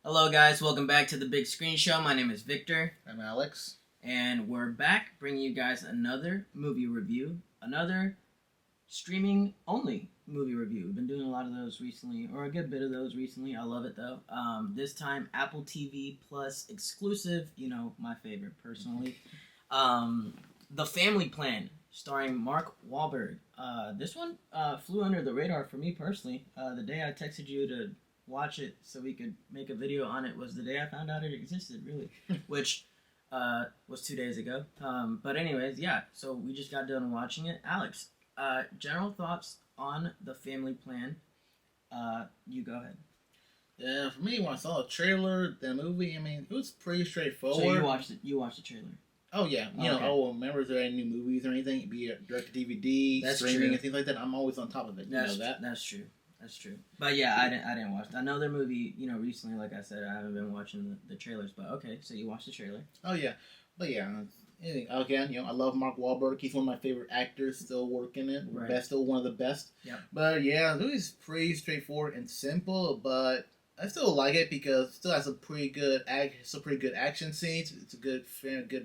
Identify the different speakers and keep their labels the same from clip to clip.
Speaker 1: Hello, guys. Welcome back to the Big Screen Show. My name is Victor,
Speaker 2: I'm Alex.
Speaker 1: and we're back bringing you guys another movie review, another streaming only movie review. We've been doing a lot of those recently, or a good bit of those recently. I love it though. This time, Apple TV Plus exclusive. You know, my favorite personally. The Family Plan, starring Mark Wahlberg. This one flew under the radar for me personally. The day I texted you to watch it so we could make a video on it was the day I found out it existed, really, which was 2 days ago. But anyways, yeah, so we just got done watching it. Alex, general thoughts on The Family Plan. You go ahead.
Speaker 2: Yeah, for me, when I saw the trailer, the movie, it was pretty straightforward.
Speaker 1: So you watched the trailer.
Speaker 2: Oh yeah, remember if there are any new movies or anything, be it direct to DVD,
Speaker 1: That's
Speaker 2: streaming,
Speaker 1: true.
Speaker 2: and things like that. I'm always on top of it. You know that.
Speaker 1: That's true. That's true. But yeah, I didn't watch. I know their movie. Recently, like I said, I haven't been watching the trailers. But okay, so you watched the trailer.
Speaker 2: Oh yeah, but yeah. Again, I love Mark Wahlberg. He's one of my favorite actors, still working it.
Speaker 1: Right.
Speaker 2: Still one of the best.
Speaker 1: Yeah.
Speaker 2: But yeah, the movie's pretty straightforward and simple, but I still like it because it still has some pretty good action scenes. It's a good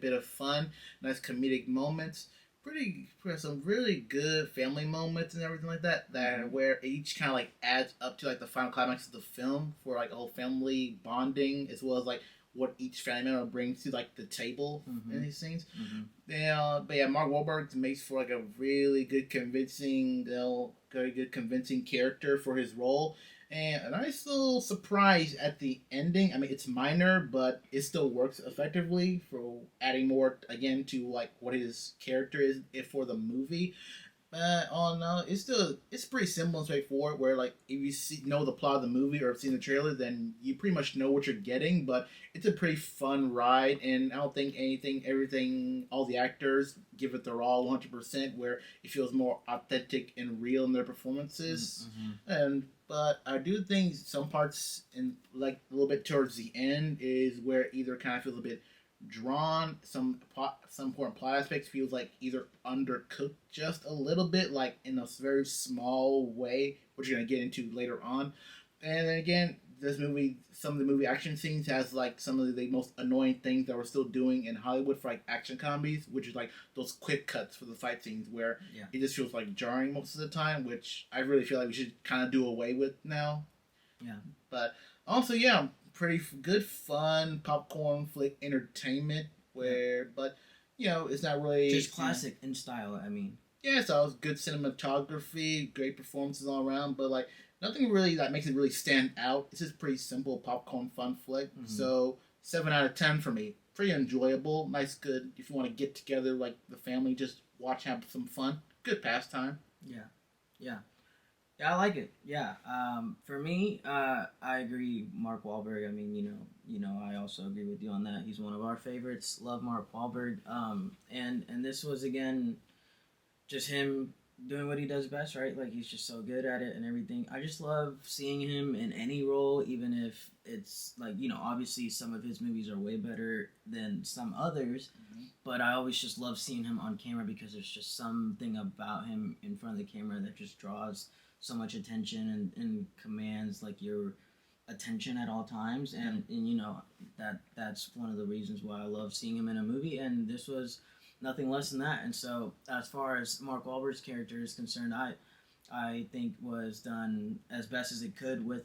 Speaker 2: bit of fun, nice comedic moments. Pretty some really good family moments and everything like that. Where each kind of like adds up to like the final climax of the film for like a whole family bonding as well as like what each family member brings to like the table in these scenes. But yeah, Mark Wahlberg makes for like a really good very good convincing character for his role. And a nice little surprise at the ending. It's minor, but it still works effectively for adding more again to like what his character is for the movie. It's pretty simple and straightforward. Where like if you know the plot of the movie or have seen the trailer, then you pretty much know what you're getting. But it's a pretty fun ride, and I don't think everything, all the actors give it their all 100%. Where it feels more authentic and real in their performances, but I do think some parts in like a little bit towards the end is where either kind of feels a bit drawn. Some important plot aspects feels like either undercooked just a little bit, like in a very small way, which you're gonna get into later on. And then again, some of the movie action scenes has like some of the most annoying things that we're still doing in Hollywood for like action comedies, which is like those quick cuts for the fight scenes where it just feels like jarring most of the time, which I really feel like we should kind of do away with now.
Speaker 1: Yeah.
Speaker 2: But also, yeah, pretty good fun popcorn flick entertainment but it's not really
Speaker 1: just classic in style.
Speaker 2: Yeah, so it was good cinematography, great performances all around, but like nothing really that makes it really stand out. It's just pretty simple popcorn fun flick. So 7 out of 10 for me. Pretty enjoyable, nice, good. If you want to get together like the family, just watch, have some fun. Good pastime.
Speaker 1: Yeah, I like it. Yeah. For me, I agree. Mark Wahlberg. I also agree with you on that. He's one of our favorites. Love Mark Wahlberg. And this was again just him doing what he does best, right? Like he's just so good at it and everything. I just love seeing him in any role, even if it's like obviously some of his movies are way better than some others. But I always just love seeing him on camera because there's just something about him in front of the camera that just draws so much attention and commands like your attention at all times. And that's one of the reasons why I love seeing him in a movie. And this was nothing less than that. And so, as far as Mark Wahlberg's character is concerned, I think was done as best as it could with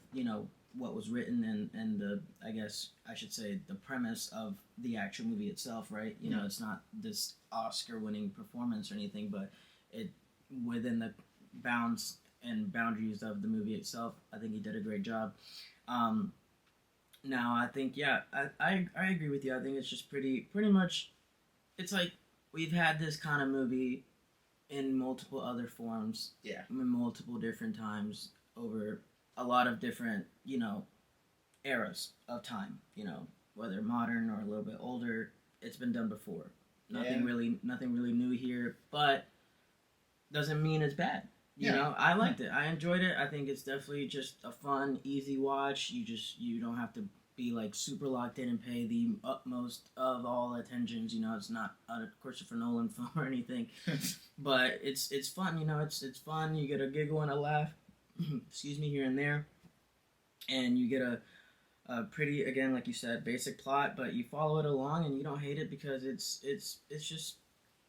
Speaker 1: what was written and the, I guess I should say, the premise of the actual movie itself. Right? It's not this Oscar-winning performance or anything, but it within the bounds and boundaries of the movie itself. I think he did a great job. Now I think I agree with you. I think it's just pretty much. It's like we've had this kind of movie in multiple other forms.
Speaker 2: Yeah.
Speaker 1: In multiple different times over a lot of different, eras of time. Whether modern or a little bit older, it's been done before. Nothing really new here, but doesn't mean it's bad. I liked it. I enjoyed it. I think it's definitely just a fun, easy watch. You don't have to be like super locked in and pay the utmost of all attentions. It's not a Christopher Nolan film or anything, but it's fun. It's fun. You get a giggle and a laugh, excuse me, here and there, and you get Pretty, again, like you said, basic plot, but you follow it along and you don't hate it because it's just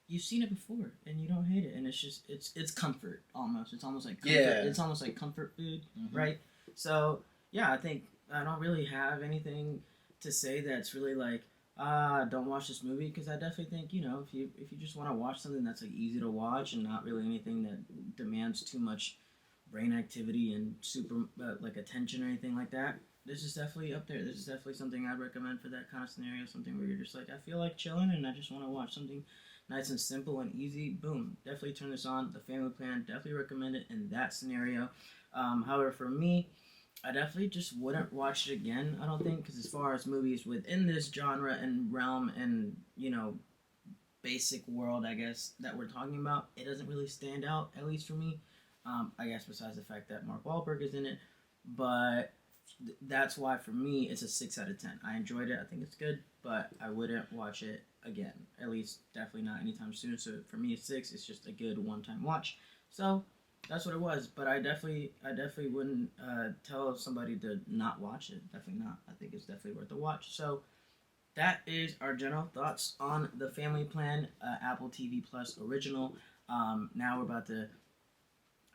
Speaker 1: you've seen it before and you don't hate it, and it's just it's comfort almost. It's almost like comfort.
Speaker 2: Yeah.
Speaker 1: It's almost like comfort food,
Speaker 2: Mhm.
Speaker 1: right? So yeah, I think I don't really have anything to say that's really like don't watch this movie, because I definitely think, if you just want to watch something that's like easy to watch and not really anything that demands too much brain activity and super like attention or anything like that, this is definitely up there. This is definitely something I'd recommend for that kind of scenario. Something where you're just like, I feel like chilling and I just want to watch something nice and simple and easy. Boom, definitely turn this on. The Family Plan, definitely recommend it in that scenario. However, for me, I definitely just wouldn't watch it again. I don't think, because as far as movies within this genre and realm and basic world, I guess, that we're talking about, it doesn't really stand out, at least for me. I guess besides the fact that Mark Wahlberg is in it, but that's why for me it's a 6 out of 10. I enjoyed it. I think it's good, but I wouldn't watch it again. At least definitely not anytime soon. So for me, it's 6. It's just a good one-time watch. So that's what it was. But I definitely wouldn't tell somebody to not watch it. Definitely not. I think it's definitely worth a watch. So that is our general thoughts on the Family Plan, Apple TV Plus original. Now we're about to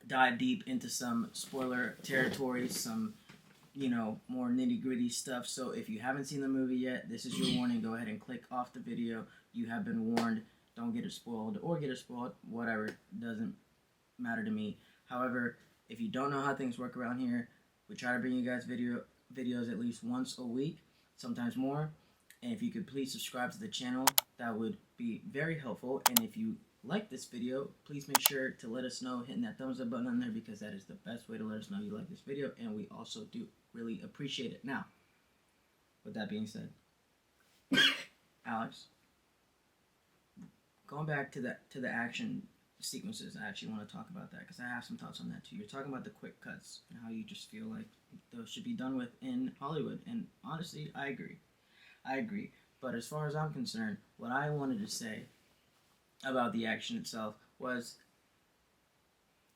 Speaker 1: dive deep into some spoiler territory, some more nitty gritty stuff. So if you haven't seen the movie yet, this is your warning. Go ahead and click off the video. You have been warned. Don't get it spoiled or get it spoiled. Whatever, doesn't matter to me. However, if you don't know how things work around here, we try to bring you guys videos at least once a week, sometimes more. And if you could please subscribe to the channel, that would be very helpful. And if you like this video, please make sure to let us know, hitting that thumbs up button on there, because that is the best way to let us know you like this video, and we also do really appreciate it. Now, with that being said, Alex, going back to the action sequences, I actually want to talk about that because I have some thoughts on that too. You're talking about the quick cuts and how you just feel like those should be done with in Hollywood, and honestly, I agree. But as far as I'm concerned, what I wanted to say about the action itself was,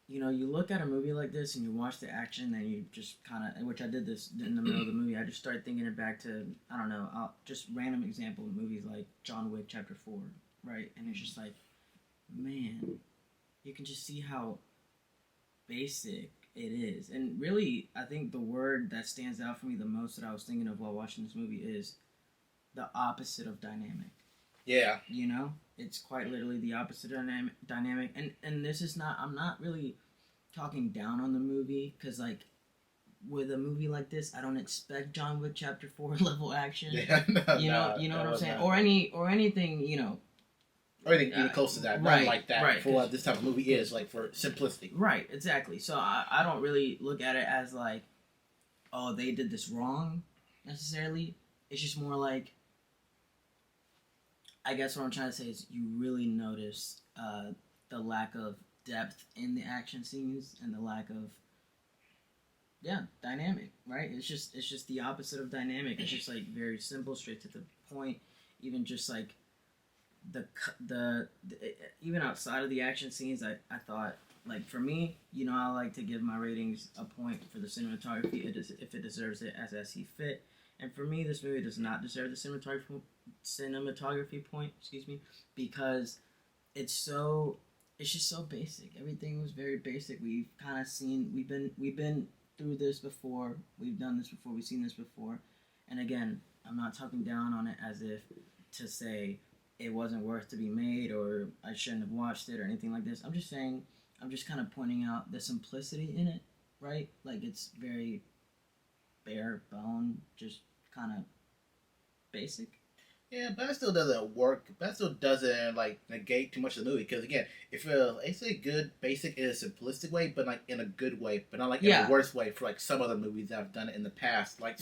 Speaker 1: you look at a movie like this and you watch the action, and you just kind of, which I did this in the middle of the movie, I just started thinking it back to, I don't know, just random example of movies like John Wick Chapter 4, right? And it's just like, man, you can just see how basic it is. And really, I think the word that stands out for me the most that I was thinking of while watching this movie is the opposite of dynamic.
Speaker 2: Yeah.
Speaker 1: It's quite literally the opposite dynamic. And this is not, I'm not really talking down on the movie, because like with a movie like this, I don't expect John Wick Chapter 4 level action.
Speaker 2: Yeah,
Speaker 1: you know what I'm saying? Or anything,
Speaker 2: or anything even close to that. Not like that.
Speaker 1: Right,
Speaker 2: for what this type of movie is, like for simplicity.
Speaker 1: Right, exactly. So I don't really look at it as like, oh, they did this wrong necessarily. It's just more like, I guess what I'm trying to say is you really notice the lack of depth in the action scenes and the lack of dynamic, right? It's just the opposite of dynamic. It's just like very simple, straight to the point. Even just like the even outside of the action scenes, I thought, like, for me, I like to give my ratings a point for the cinematography if it deserves it, as I see fit. And for me, this movie does not deserve the cinematography point, because it's just so basic. Everything was very basic. We've kind of seen, we've been through this before. We've done this before. We've seen this before. And again, I'm not talking down on it as if to say it wasn't worth to be made or I shouldn't have watched it or anything like this. I'm just saying, I'm just kind of pointing out the simplicity in it, right? Like, it's very bare bone, just kind of basic.
Speaker 2: Yeah, but that still doesn't work. That still doesn't like negate too much of the movie. Because again, if it's a good basic in a simplistic way, but like in a good way, but not like in a worse way for like some other movies that have done it in the past. Like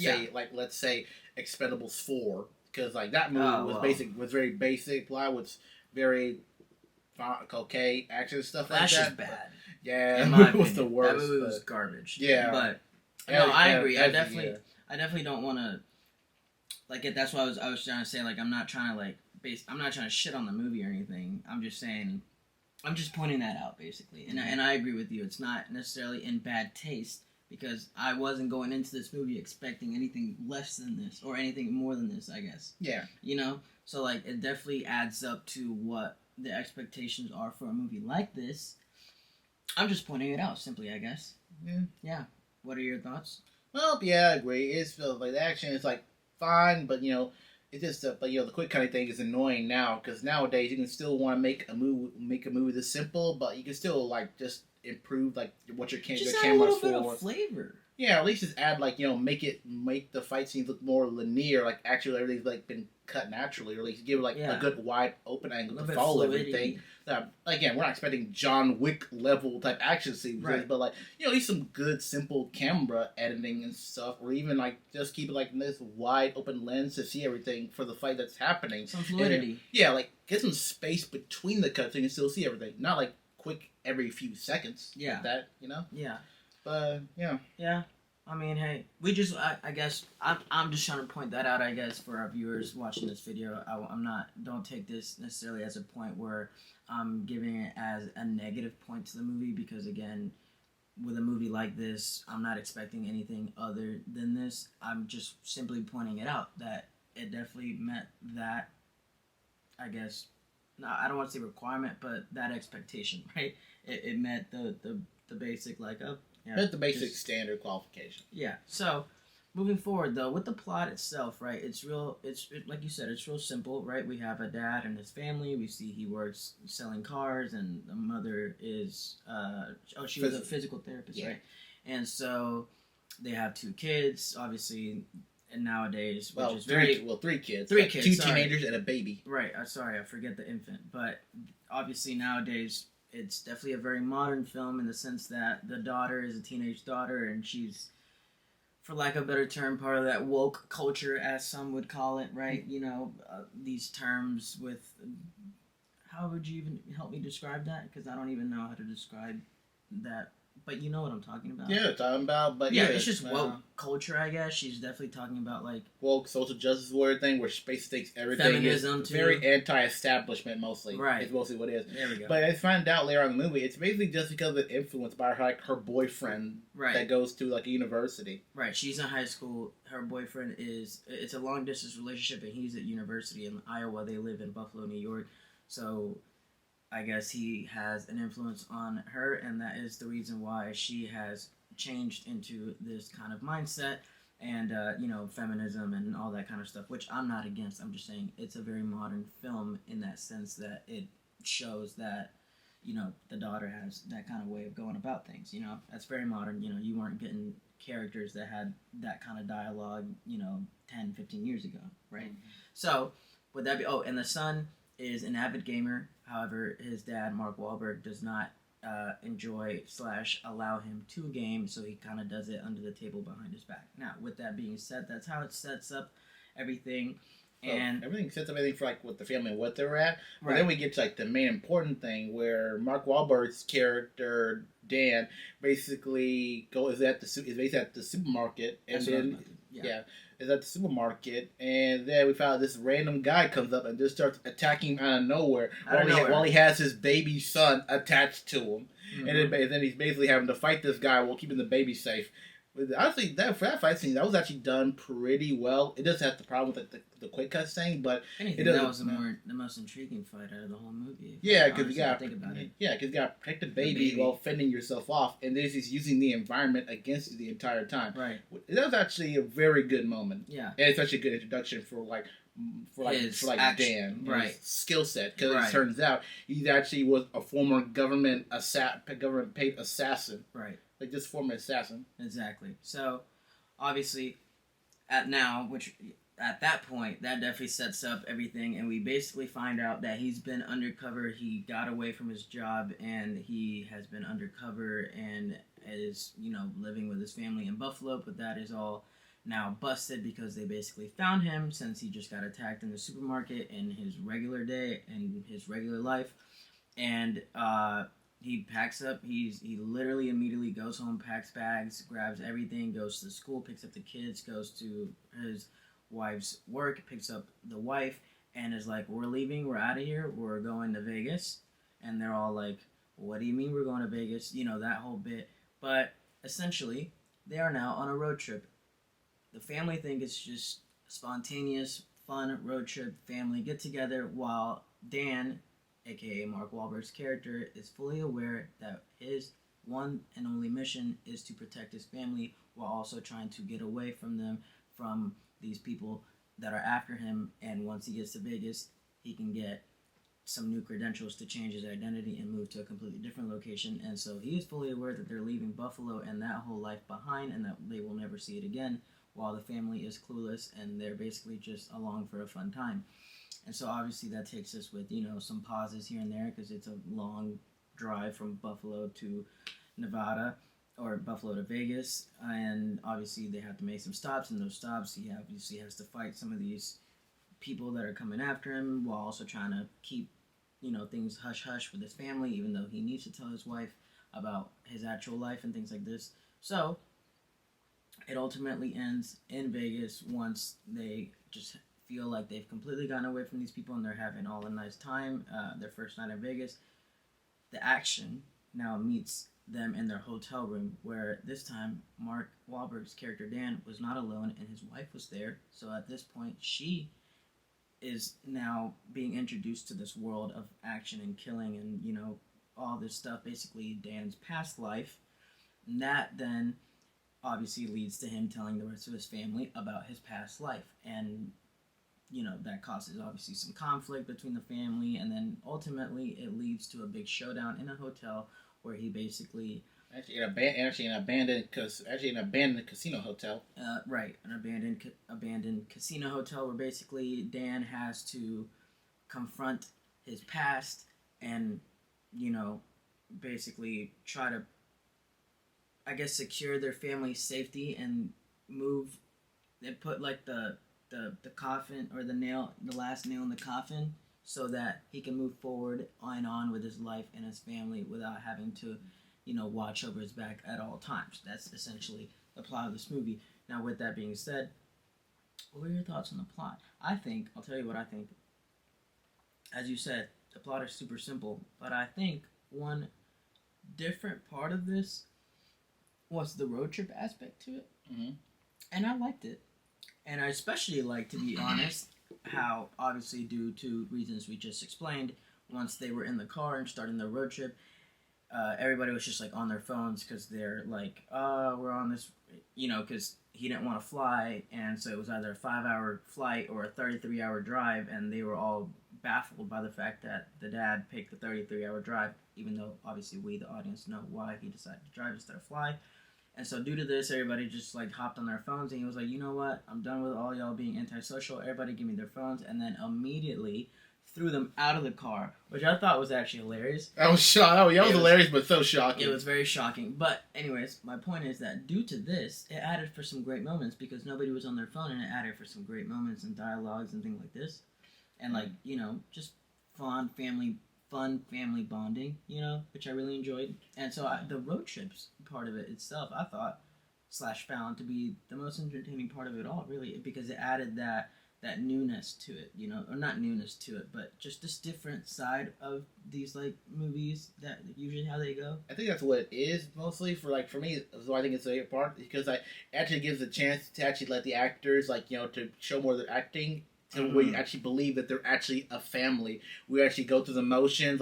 Speaker 2: let's say Expendables 4, because like that movie was very basic. Plot was very okay, action stuff like that.
Speaker 1: That's just bad.
Speaker 2: Yeah,
Speaker 1: in my
Speaker 2: it was the worst.
Speaker 1: That movie was garbage.
Speaker 2: Yeah,
Speaker 1: but no, I agree. I definitely don't want to. Like, that's what I was trying to say. Like, I'm not trying to shit on the movie or anything. I'm just saying, I'm just pointing that out basically. And I agree with you. It's not necessarily in bad taste, because I wasn't going into this movie expecting anything less than this or anything more than this, I guess.
Speaker 2: Yeah.
Speaker 1: You know? So, like, it definitely adds up to what the expectations are for a movie like this. I'm just pointing it out, simply, I guess.
Speaker 2: Yeah.
Speaker 1: Yeah. What are your thoughts?
Speaker 2: Well, yeah, I agree. It's like the action is like fine, but it's just but the quick kind of thing is annoying now because nowadays you can still want to make a movie this simple, but you can still like just improve like what your
Speaker 1: Just
Speaker 2: the
Speaker 1: add
Speaker 2: camera's
Speaker 1: a little bit
Speaker 2: for.
Speaker 1: of flavor.
Speaker 2: Yeah, at least just add like make the fight scenes look more linear, like actually everything's like been cut naturally, or at least give it like a good wide open angle to follow everything. Again, we're not expecting John Wick level type action scenes, right? But like at least some good simple camera editing and stuff, or even like just keep it like this wide open lens to see everything for the fight that's happening.
Speaker 1: Some fluidity.
Speaker 2: And, like get some space between the cuts so you can still see everything, not like quick every few seconds.
Speaker 1: Yeah.
Speaker 2: Like that,
Speaker 1: Yeah.
Speaker 2: But yeah.
Speaker 1: Yeah. I mean, hey, we just, I guess, I'm just trying to point that out, I guess, for our viewers watching this video. Don't take this necessarily as a point where I'm giving it as a negative point to the movie, because, again, with a movie like this, I'm not expecting anything other than this. I'm just simply pointing it out that it definitely met that, I guess, no, I don't want to say requirement, but that expectation, right? It met the basic, like,
Speaker 2: yeah, that's the basic standard qualification.
Speaker 1: Yeah. So, moving forward though, with the plot itself, right? It's like you said, it's real simple, right? We have a dad and his family. We see he works selling cars, and the mother is she was a physical therapist, right? And so they have 2 kids, obviously, and nowadays, which is
Speaker 2: three kids,
Speaker 1: 2
Speaker 2: teenagers and a baby.
Speaker 1: Right. Sorry, I forget the infant, but obviously nowadays, it's definitely a very modern film in the sense that the daughter is a teenage daughter, and she's, for lack of a better term, part of that woke culture, as some would call it, right? These terms with, how would you even help me describe that? Because I don't even know how to describe that. But you know what I'm talking about.
Speaker 2: Yeah, talking about, but
Speaker 1: yeah, it's just woke culture, I guess. She's definitely talking about like
Speaker 2: woke social justice warrior thing, where space takes everything.
Speaker 1: Feminism,
Speaker 2: too. Very anti-establishment, mostly.
Speaker 1: Right,
Speaker 2: it's mostly what it is.
Speaker 1: There we go.
Speaker 2: But I find out later on in the movie, it's basically just because it's influenced by her boyfriend, that goes to like a university.
Speaker 1: Right, she's in high school. Her boyfriend it's a long distance relationship, and he's at university in Iowa. They live in Buffalo, New York. So I guess he has an influence on her, and that is the reason why she has changed into this kind of mindset and, feminism and all that kind of stuff, which I'm not against. I'm just saying it's a very modern film in that sense that it shows that, the daughter has that kind of way of going about things, That's very modern. You weren't getting characters that had that kind of dialogue, 10, 15 years ago, right? Mm-hmm. So, would that be... Oh, and the son is an avid gamer. However, his dad, Mark Wahlberg, does not enjoy / allow him to game, so he kind of does it under the table behind his back. Now, with that being said, that's how it sets up everything. And
Speaker 2: everything sets up everything for like what the family and what they're at. But then we get to like the main important thing, where Mark Wahlberg's character Dan basically is at the supermarket, and then is at the supermarket, and then we found this random guy comes up and just starts attacking him out of nowhere, while he has his baby son attached to him, mm-hmm. and then he's basically having to fight this guy while keeping the baby safe. Honestly, for that fight scene, that was actually done pretty well. It does have the problem with the quick cut thing, but
Speaker 1: that was the most intriguing fight out of the whole movie.
Speaker 2: Yeah, because you got to protect the baby while fending yourself off, and then he's using the environment against you the entire time.
Speaker 1: Right.
Speaker 2: That was actually a very good moment.
Speaker 1: Yeah,
Speaker 2: and it's actually a good introduction for Dan,
Speaker 1: right?
Speaker 2: Skill set, because it turns out he actually was a former government paid assassin.
Speaker 1: Right.
Speaker 2: Like this former assassin.
Speaker 1: Exactly. So, obviously, at that point, that definitely sets up everything, and we basically find out that he's been undercover. He got away from his job, and he has been undercover and is, living with his family in Buffalo, but that is all now busted because they basically found him since he just got attacked in the supermarket in his regular day and his regular life. And, he packs up. He literally immediately goes home, packs bags, grabs everything, goes to school, picks up the kids, goes to his wife's work, picks up the wife, and is like, "We're leaving. We're out of here. We're going to Vegas." And they're all like, "What do you mean we're going to Vegas?" That whole bit. But essentially, They are now on a road trip. The family think it's just spontaneous, fun road trip family get together while Dan, aka Mark Wahlberg's character, is fully aware that his one and only mission is to protect his family while also trying to get away from them, from these people that are after him. And once he gets to Vegas, he can get some new credentials to change his identity and move to a completely different location. And so he is fully aware that they're leaving Buffalo and that whole life behind and that they will never see it again, while the family is clueless and they're basically just along for a fun time. And so obviously that takes us with, some pauses here and there because it's a long drive from Buffalo to Nevada or Buffalo to Vegas. And obviously they have to make some stops. And those stops, he obviously has to fight some of these people that are coming after him while also trying to keep, things hush hush with his family, even though he needs to tell his wife about his actual life and things like this. So it ultimately ends in Vegas once they just feel like they've completely gotten away from these people and they're having all a nice time. Their first night in Vegas, the action now meets them in their hotel room, where this time Mark Wahlberg's character Dan was not alone and his wife was there. So at this point, she is now being introduced to this world of action and killing and all this stuff, basically Dan's past life. And that then obviously leads to him telling the rest of his family about his past life. And that causes obviously some conflict between the family, and then ultimately it leads to a big showdown in a hotel where he basically
Speaker 2: an abandoned casino hotel.
Speaker 1: Right, an abandoned casino hotel where basically Dan has to confront his past and basically try to, I guess, secure their family's safety and move and put like the coffin or the last nail in the coffin so that he can move forward and on with his life and his family without having to watch over his back at all times. That's essentially the plot of this movie. Now, with that being said, what were your thoughts on the plot? I'll tell you what I think. As you said, the plot is super simple, but I think one different part of this was the road trip aspect to it.
Speaker 2: Mm-hmm.
Speaker 1: And I liked it. And I especially like, to be honest, how obviously due to reasons we just explained, once they were in the car and starting their road trip, everybody was just like on their phones because they're like, we're on this, because he didn't want to fly, and so it was either a 5-hour flight or a 33-hour drive, and they were all baffled by the fact that the dad picked the 33-hour drive, even though obviously we, the audience, know why he decided to drive instead of fly. And so due to this, everybody just like hopped on their phones, and he was like, you know what, I'm done with all y'all being antisocial, everybody give me their phones, and then immediately threw them out of the car, which I thought was actually hilarious.
Speaker 2: I was shocked. Oh, yeah, it was hilarious, but so shocking.
Speaker 1: It was very shocking. But anyways, my point is that due to this, it added for some great moments because nobody was on their phone, and it added for some great moments and dialogues and things like this. And like, just fun family bonding, which I really enjoyed. And so the road trips part of it itself, I thought / found to be the most entertaining part of it all, really, because it added that newness to it, or not newness to it, but just this different side of these like movies that usually how they go.
Speaker 2: I think that's what it is mostly for me. So I think it's a part because it actually gives a chance to actually let the actors to show more of their acting. To where you actually believe that they're actually a family. We actually go through the motions,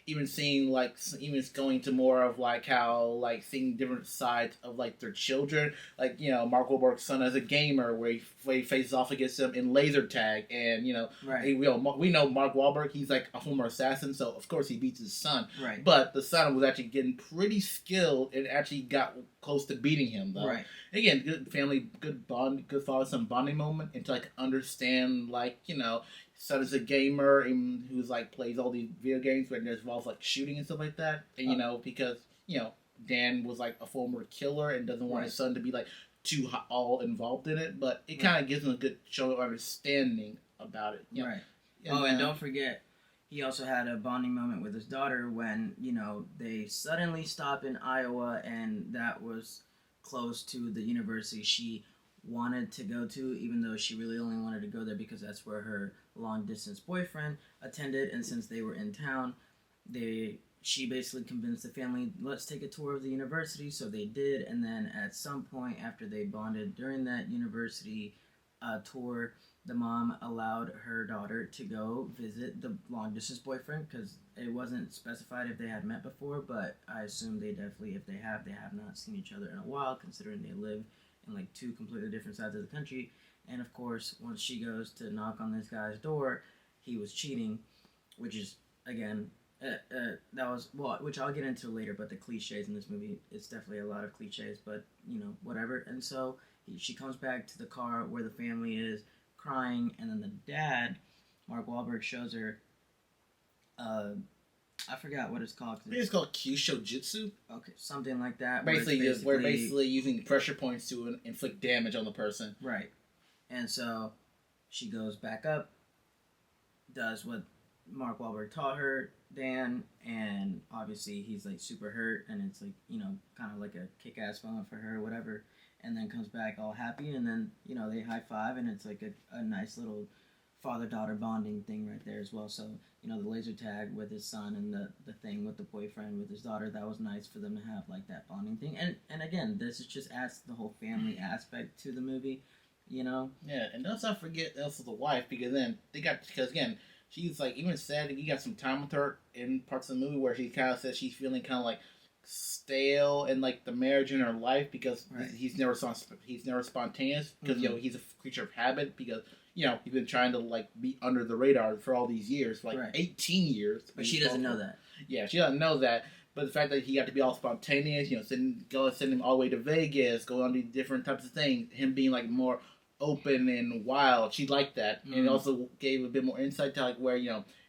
Speaker 2: even seeing even going to more of how seeing different sides of their children, Mark Wahlberg's son as a gamer, where he faces off against him in laser tag, and
Speaker 1: right.
Speaker 2: we know Mark Wahlberg, he's a former assassin, so of course he beats his son,
Speaker 1: right?
Speaker 2: But the son was actually getting pretty skilled and actually got close to beating him, though.
Speaker 1: Right.
Speaker 2: Again, good family, good bond, good father son bonding moment, and to understand. Son is a gamer and who's plays all these video games where there's involves shooting and stuff like that. And because Dan was a former killer and doesn't want his son to be too all involved in it, but it kind of gives him a good show of understanding about it.
Speaker 1: Right. And don't forget, he also had a bonding moment with his daughter when they suddenly stop in Iowa, and that was close to the university she wanted to go to, even though she really only wanted to go there because that's where her long distance boyfriend attended. And since they were in town, they she basically convinced the family, let's take a tour of the university. So they did, and then at some point after they bonded during that university tour, the mom allowed her daughter to go visit the long distance boyfriend because it wasn't specified if they had met before, but I assume they definitely, if they have not seen each other in a while, considering they live in like two completely different sides of the country. And of course, once she goes to knock on this guy's door, he was cheating, which is again that was well, which I'll get into later. But the cliches in this movie, it's definitely a lot of cliches, but whatever. And so she comes back to the car where the family is crying, and then the dad, Mark Wahlberg, shows her. I forgot what it's called.
Speaker 2: I think it's called Kyusho Jitsu.
Speaker 1: Okay, something like that.
Speaker 2: Basically, we're basically using pressure points to inflict damage on the person.
Speaker 1: Right, and so she goes back up, does what Mark Wahlberg taught her, Dan, and obviously he's like super hurt, and it's like kind of like a kick-ass moment for her, whatever. And then comes back all happy, and then they high five, and it's like a nice little father-daughter bonding thing right there as well. So the laser tag with his son and the thing with the boyfriend with his daughter, that was nice for them to have like that bonding thing. And again, this is just adds the whole family aspect to the movie.
Speaker 2: Yeah, and let's not forget also the wife, because again, she's like even said you got some time with her in parts of the movie where she kind of says she's feeling kind of like stale in like the marriage in her life because he's never spontaneous because he's a creature of habit because he's been trying to like be under the radar for all these years, for like 18 years.
Speaker 1: But she doesn't know that.
Speaker 2: Yeah, she doesn't know that. But the fact that he got to be all spontaneous, send him all the way to Vegas, go on these different types of things, him being like more open and wild, she liked that, and it also gave a bit more insight to like where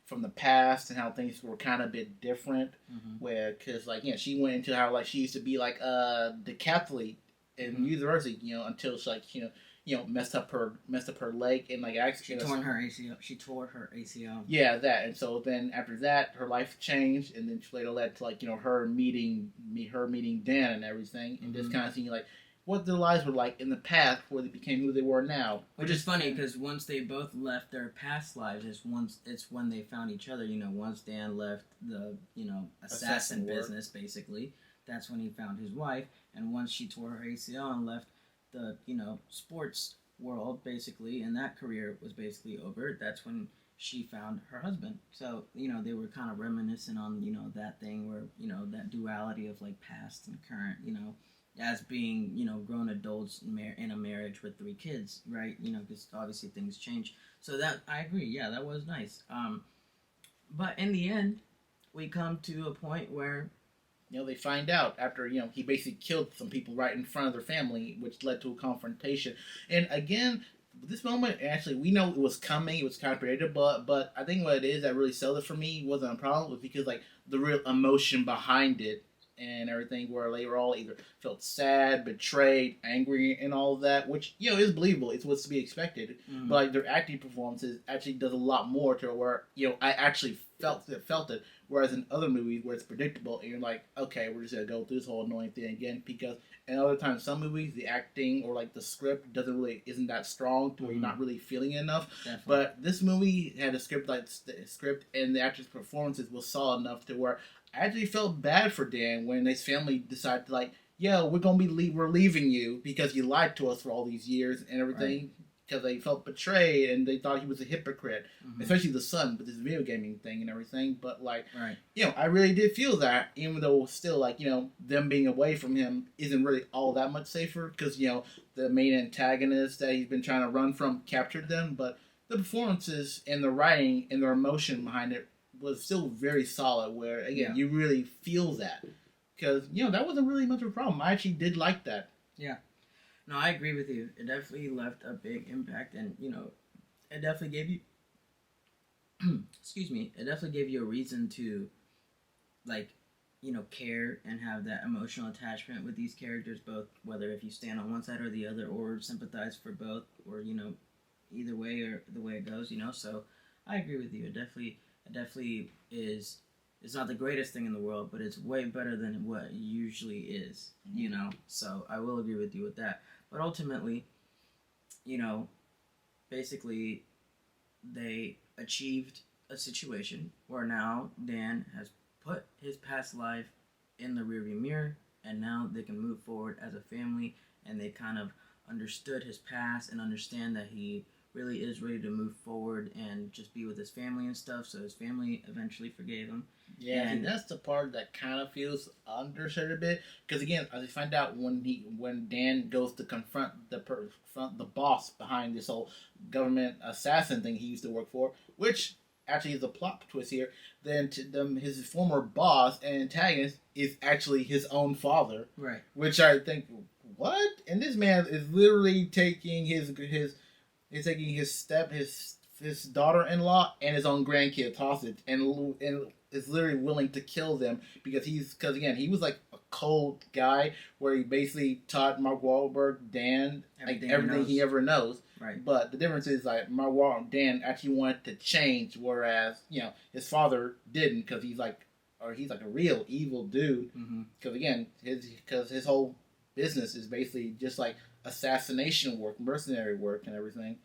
Speaker 2: from the past and how things were kind of a bit different, where because like she went into how like she used to be like a decathlete in university, until she like messed up her leg and like actually
Speaker 1: She tore her ACL.
Speaker 2: Yeah, that, and so then after that, her life changed, and then she later led to like her meeting Dan and everything, and just kind of seeing like what their lives were like in the past before they became who they were now.
Speaker 1: Which is funny because once they both left their past lives, it's when they found each other. Once Dan left the assassin business, basically, that's when he found his wife. And once she tore her ACL and left the sports world, basically, and that career was basically over, that's when she found her husband. So they were kind of reminiscent on that thing where that duality of like past and current. As being, grown adults in a marriage with 3 kids, right? Because obviously things change. So that, I agree, yeah, that was nice. But in the end, we come to a point where
Speaker 2: they find out after, he basically killed some people right in front of their family, which led to a confrontation. And again, this moment, actually, we know it was coming, it was kind of predictable, but I think what it is that really sold it for me wasn't a problem, was because, like, the real emotion behind it and everything, where they were all either felt sad, betrayed, angry, and all of that, which is believable. It's what's to be expected. But like their acting performances actually does a lot more to where I actually felt it. Whereas in other movies where it's predictable, and you're like, okay, we're just gonna go through this whole annoying thing again. Because in other times, some movies, the acting or like the script isn't that strong to where you're not really feeling it enough.
Speaker 1: Definitely.
Speaker 2: But this movie had a script and the actors' performances was solid enough to where I actually felt bad for Dan when his family decided to like, we're leaving you because you lied to us for all these years and everything, because they felt betrayed and they thought he was a hypocrite, especially the son with this video gaming thing and everything. But like, I really did feel that, even though still like them being away from him isn't really all that much safer because the main antagonist that he's been trying to run from captured them, but the performances and the writing and their emotion behind it was still very solid, where again you really feel that, because that wasn't really much of a problem. I actually did like that.
Speaker 1: Yeah, no, I agree with you. It definitely left a big impact, and it definitely gave you excuse me, it definitely gave you a reason to like care and have that emotional attachment with these characters, both whether if you stand on one side or the other, or sympathize for both, or either way, or the way it goes. So I agree with you. It definitely is. It's not the greatest thing in the world, but it's way better than what it usually is, So I will agree with you with that. But ultimately, basically, they achieved a situation where now Dan has put his past life in the rearview mirror, and now they can move forward as a family, and they kind of understood his past and understand that he really is ready to move forward and just be with his family and stuff. So his family eventually forgave him.
Speaker 2: Yeah,
Speaker 1: And-
Speaker 2: and that's the part that kind of feels understood a bit. Because again, as we find out when Dan goes to confront the boss behind this whole government assassin thing he used to work for, which actually is a plot twist here. Then his former boss and antagonist is actually his own father,
Speaker 1: Right.
Speaker 2: which I think, what? And this man is literally taking his his daughter-in-law and his own grandkids hostage, and is literally willing to kill them because again, he was like a cold guy where he basically taught Mark Wahlberg Dan everything he ever knows.
Speaker 1: Right.
Speaker 2: But the difference is like Mark Wahlberg Dan actually wanted to change, whereas his father didn't, because he's like a real evil dude. Because again, his whole business is basically just like assassination work, mercenary work, and everything.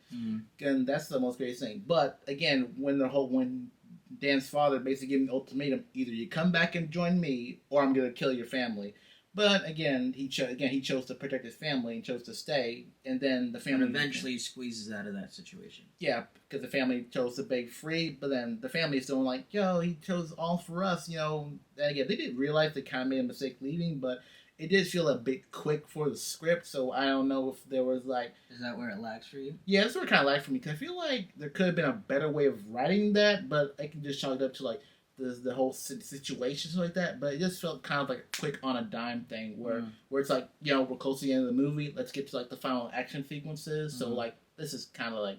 Speaker 2: And that's the most greatest thing. But again, when Dan's father basically gave him the ultimatum: either you come back and join me, or I'm gonna kill your family. But again, he chose to protect his family and chose to stay. And then the family
Speaker 1: eventually squeezes out of that situation.
Speaker 2: Yeah, because the family chose to break free, but then the family is still like, yo, he chose all for us, And again, they didn't realize they kind of made a mistake leaving, but it did feel a bit quick for the script, so I don't know if there was like...
Speaker 1: Is that where it lacks for you?
Speaker 2: Yeah, that's where it kind of lacked for me, because I feel like there could have been a better way of writing that, but I can just chalk it up to like the whole situations like that, but it just felt kind of like a quick on a dime thing where it's like, we're close to the end of the movie, let's get to like the final action sequences, so like this is kind of like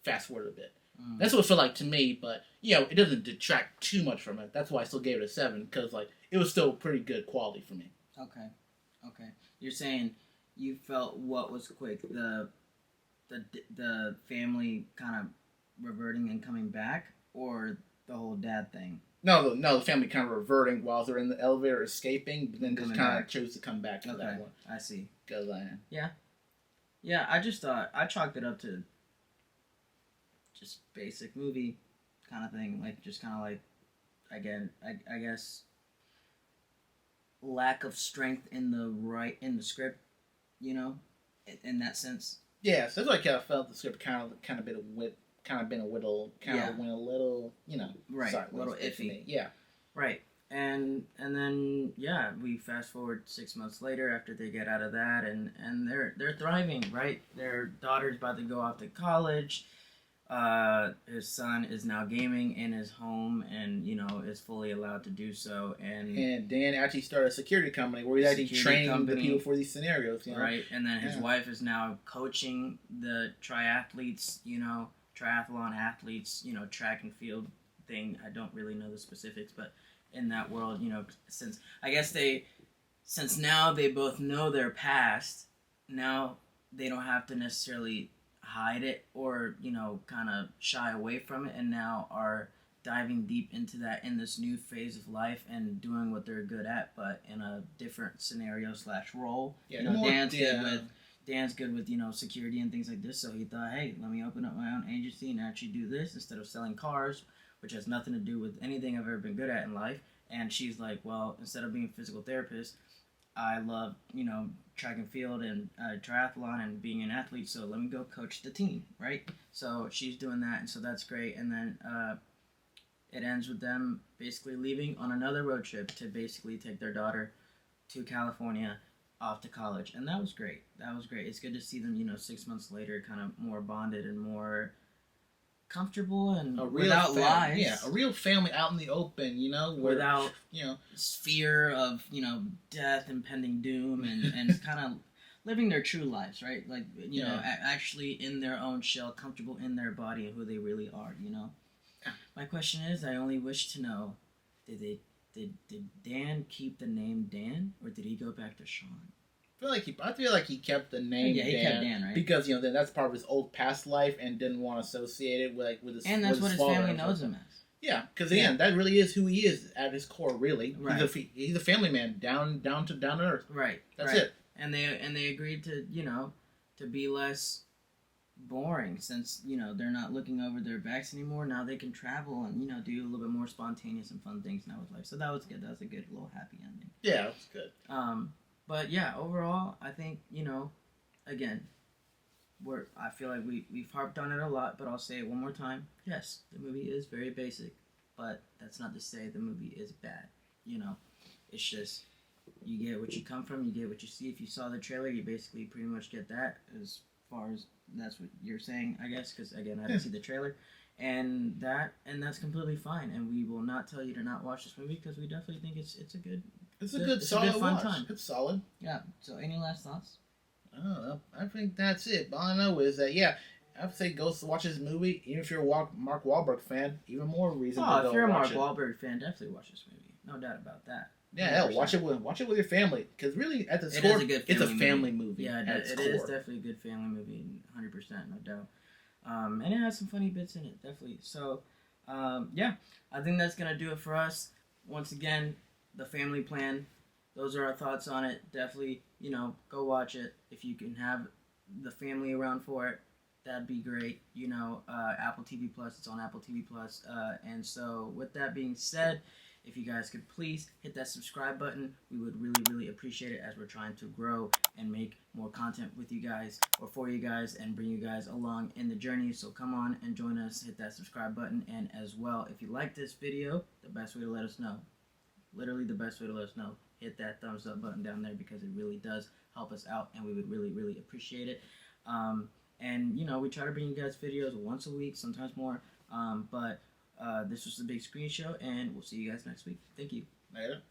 Speaker 2: fast forward a bit. That's what it felt like to me, but it doesn't detract too much from it. That's why I still gave it a 7, because like it was still pretty good quality for me.
Speaker 1: Okay. You're saying you felt what was quick, the family kind of reverting and coming back, or the whole dad thing?
Speaker 2: No, the family kind of reverting while they're in the elevator escaping, but then just kind of chose to come back to that one.
Speaker 1: I see.
Speaker 2: Yeah,
Speaker 1: I just thought, I chalked it up to just basic movie kind of thing, like just kind of like, again, I guess lack of strength in the script, in that sense.
Speaker 2: Yeah, so that's why I kind of felt the script kind of been a little, went a little,
Speaker 1: right, a little iffy.
Speaker 2: Yeah,
Speaker 1: right. And then we fast forward 6 months later after they get out of that, and they're thriving, right? Their daughter's about to go off to college. His son is now gaming in his home, and is fully allowed to do so. And
Speaker 2: Dan actually started a security company where he's actually training the people for these scenarios,
Speaker 1: right? And then his wife is now coaching the triathletes, triathlon athletes, track and field thing. I don't really know the specifics, but in that world, since now they both know their past, now they don't have to necessarily hide it or kind of shy away from it, and now are diving deep into that in this new phase of life and doing what they're good at, but in a different scenario / role. Dan's good with security and things like this, so he thought, hey, let me open up my own agency and actually do this instead of selling cars, which has nothing to do with anything I've ever been good at in life. And she's like, well, instead of being a physical therapist, I love track and field and triathlon and being an athlete, so let me go coach the team, right? So she's doing that, and so that's great. And then it ends with them basically leaving on another road trip to basically take their daughter to California off to college, and that was great. It's good to see them 6 months later kind of more bonded and more comfortable and without lies.
Speaker 2: Yeah, a real family out in the open,
Speaker 1: without fear of death, impending doom, and kind of living their true lives, right? Like actually in their own shell, comfortable in their body and who they really are. My question is, I only wish to know, did Dan keep the name Dan, or did he go back to Sean?
Speaker 2: I feel like he kept the name Dan.
Speaker 1: He kept Dan, right?
Speaker 2: Because, then that's part of his old past life and didn't want to associate it with his
Speaker 1: and that's what his family knows him as.
Speaker 2: Yeah, because again, that really is who he is at his core, really.
Speaker 1: Right.
Speaker 2: He's a family man, down to earth.
Speaker 1: Right.
Speaker 2: That's it.
Speaker 1: And they agreed to, to be less boring since they're not looking over their backs anymore. Now they can travel and do a little bit more spontaneous and fun things now with life. So that was good. That was a good little happy ending.
Speaker 2: Yeah, that's good.
Speaker 1: But yeah, overall, I think again, I feel like we've harped on it a lot, but I'll say it one more time. Yes, the movie is very basic, but that's not to say the movie is bad. It's just you get what you come from, you get what you see. If you saw the trailer, you basically pretty much get that as far as that's what you're saying, I guess. Because again, I didn't see the trailer, and that's completely fine. And we will not tell you to not watch this movie because we definitely think it's a good.
Speaker 2: It's a good solid
Speaker 1: fun
Speaker 2: watch.
Speaker 1: time.
Speaker 2: It's solid.
Speaker 1: Yeah. So, any last thoughts?
Speaker 2: I think that's it. But all I know is that I'd say go watch this movie. Even if you're a Mark Wahlberg fan, even more reason to go watch it.
Speaker 1: If you're a Mark Wahlberg fan, definitely watch this movie. No doubt about that.
Speaker 2: Yeah, watch it with your family. Because really, at the core, it's a family movie.
Speaker 1: Yeah, it is definitely a good family movie, 100%, no doubt. And it has some funny bits in it, definitely. So, yeah, I think that's gonna do it for us. Once again, The Family Plan. Those are our thoughts on it. Definitely, go watch it. If you can have the family around for it, that'd be great. Apple TV Plus. It's on Apple TV Plus. And so, with that being said, if you guys could please hit that subscribe button, we would really, really appreciate it as we're trying to grow and make more content with you guys or for you guys and bring you guys along in the journey. So come on and join us, hit that subscribe button. And as well, if you like this video, the best way to let us know, literally the best way to let us know, hit that thumbs up button down there because it really does help us out and we would really, really appreciate it. And, we try to bring you guys videos once a week, sometimes more, but this was the Big Screen Show, and we'll see you guys next week. Thank you.
Speaker 2: Later.